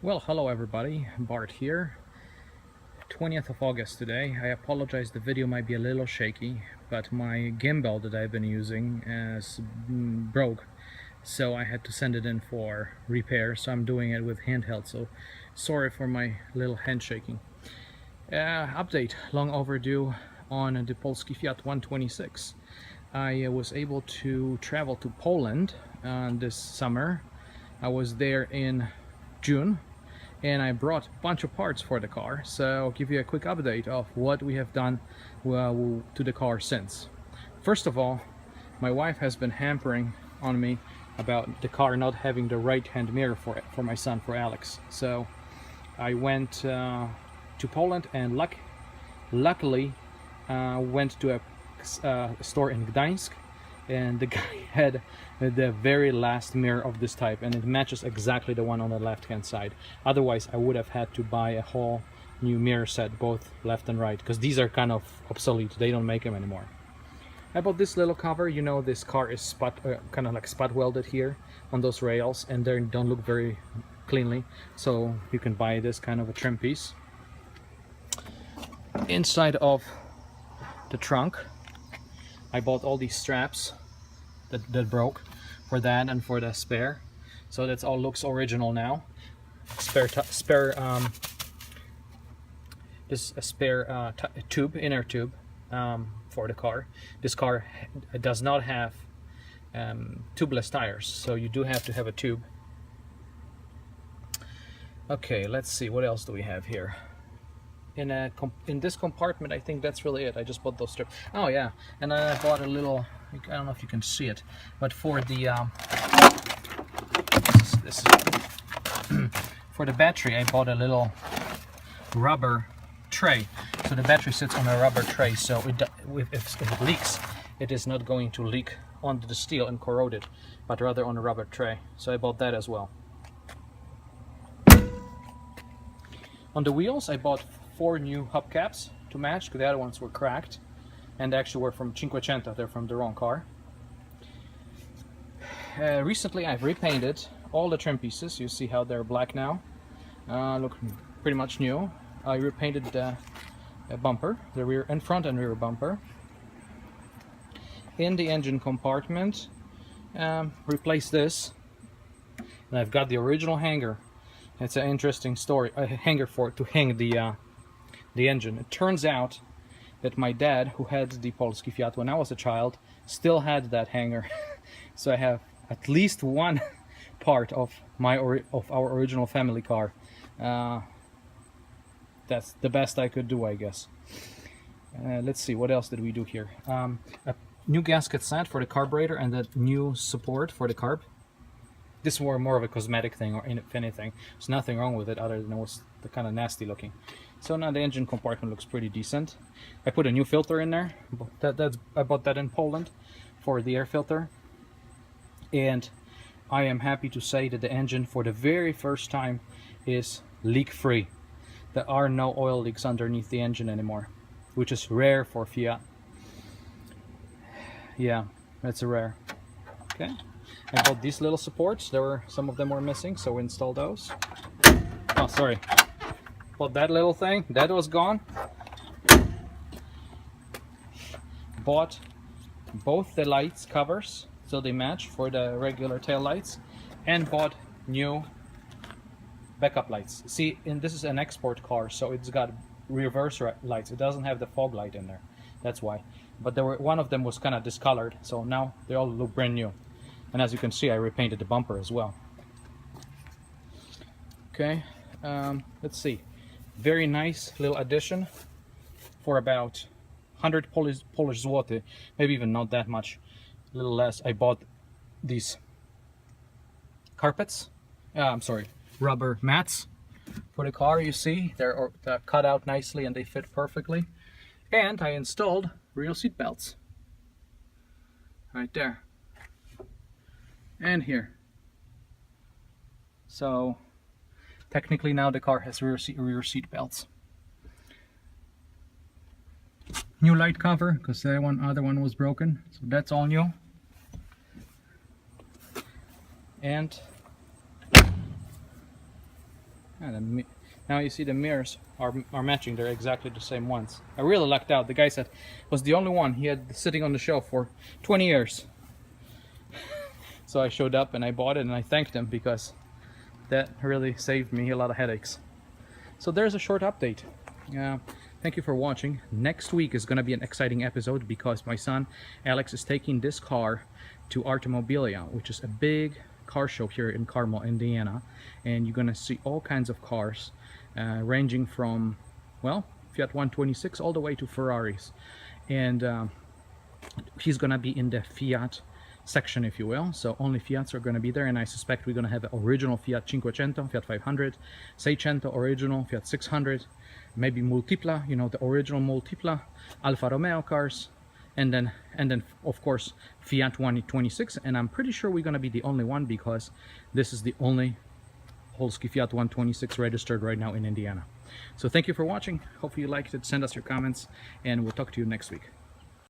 Well, hello everybody, Bart here. 20th of August today. I apologize, the video might be a little shaky, but my gimbal that I've been using is broke, so I had to send it in for repair, so I'm doing it with handheld, so sorry for my little hand shaking. Update, long overdue on the Polski Fiat 126. I was able to travel to Poland this summer. I was there in June, and I brought a bunch of parts for the car, so I'll give you a quick update of what we have done to the car since. First of all, my wife has been hampering on me about the car not having the right hand mirror for my son, for Alex. So I went to Poland and luckily went to a store in Gdańsk, and the guy had the very last mirror of this type, and it matches exactly the one on the left hand side. Otherwise I would have had to buy a whole new mirror set, both left and right, because these are kind of obsolete, they don't make them anymore. I bought this little cover. You know, this car is kind of like spot welded here on those rails, and they don't look very cleanly, so you can buy this kind of a trim piece. Inside of the trunk I bought all these straps that broke for that and for the spare, so that all looks original now. This a spare tube, inner tube, for the car. This car does not have tubeless tires, so you do have to have a tube. Okay, let's see, what else do we have here? In this compartment, I think that's really it. I just bought those strips. Oh yeah, and I bought a little, I don't know if you can see it, but for the for the battery I bought a little rubber tray. So the battery sits on a rubber tray, so if it leaks, it is not going to leak onto the steel and corrode it, but rather on a rubber tray. So I bought that as well. On the wheels I bought 4 new hubcaps to match, because the other ones were cracked and actually were from Cinquecento. They're from the wrong car. Recently I've repainted all the trim pieces. You see how they're black now, look pretty much new. I repainted the bumper, the rear and front and rear bumper. In the engine compartment, replaced this, and I've got the original hanger. It's an interesting story, a hanger to hang the engine. It turns out that my dad, who had the Polski Fiat when I was a child, still had that hanger. So I have at least one part of our original family car. That's the best I could do, I guess. Let's see, what else did we do here? A new gasket set for the carburetor and a new support for the carb. This was more of a cosmetic thing, or if anything, there's nothing wrong with it other than it was kind of nasty looking. So now the engine compartment looks pretty decent. I put a new filter in there. I bought that in Poland for the air filter, and I am happy to say that the engine for the very first time is leak-free. There are no oil leaks underneath the engine anymore, which is rare for Fiat. Yeah, that's a rare. Okay. I bought these little supports. Some of them were missing, so we installed those. Oh, sorry. Bought that little thing. That was gone. Bought both the lights covers, so they match for the regular tail lights, and bought new backup lights. See, this is an export car, so it's got reverse lights. It doesn't have the fog light in there. That's why. But one of them was kind of discolored, so now they all look brand new. And as you can see, I repainted the bumper as well. Okay, let's see. Very nice little addition for about 100 Polish zloty, maybe even not that much, a little less. I bought these carpets, I'm sorry, rubber mats for the car. You see, they're cut out nicely and they fit perfectly. And I installed real seat belts right there and here. So technically now the car has rear seat belts. New light cover, because the other one was broken, so that's all new. And And then now you see the mirrors are matching. They're exactly the same ones. I really lucked out. The guy said was the only one he had sitting on the shelf for 20 years. So I showed up and I bought it, and I thanked him because that really saved me a lot of headaches. So there's a short update. Thank you for watching. Next week is going to be an exciting episode because my son Alex is taking this car to Artomobilia, which is a big car show here in Carmel, Indiana, and you're going to see all kinds of cars ranging from, well, Fiat 126 all the way to Ferraris. And he's going to be in the Fiat section, if you will, so only Fiats are going to be there, and I suspect we're going to have an original Fiat 500, Fiat 500, Seicento original, Fiat 600, maybe Multipla, you know, the original Multipla, Alfa Romeo cars, and then of course Fiat 126, and I'm pretty sure we're going to be the only one because this is the only Polski Fiat 126 registered right now in Indiana. So thank you for watching. Hopefully you liked it. Send us your comments, and we'll talk to you next week.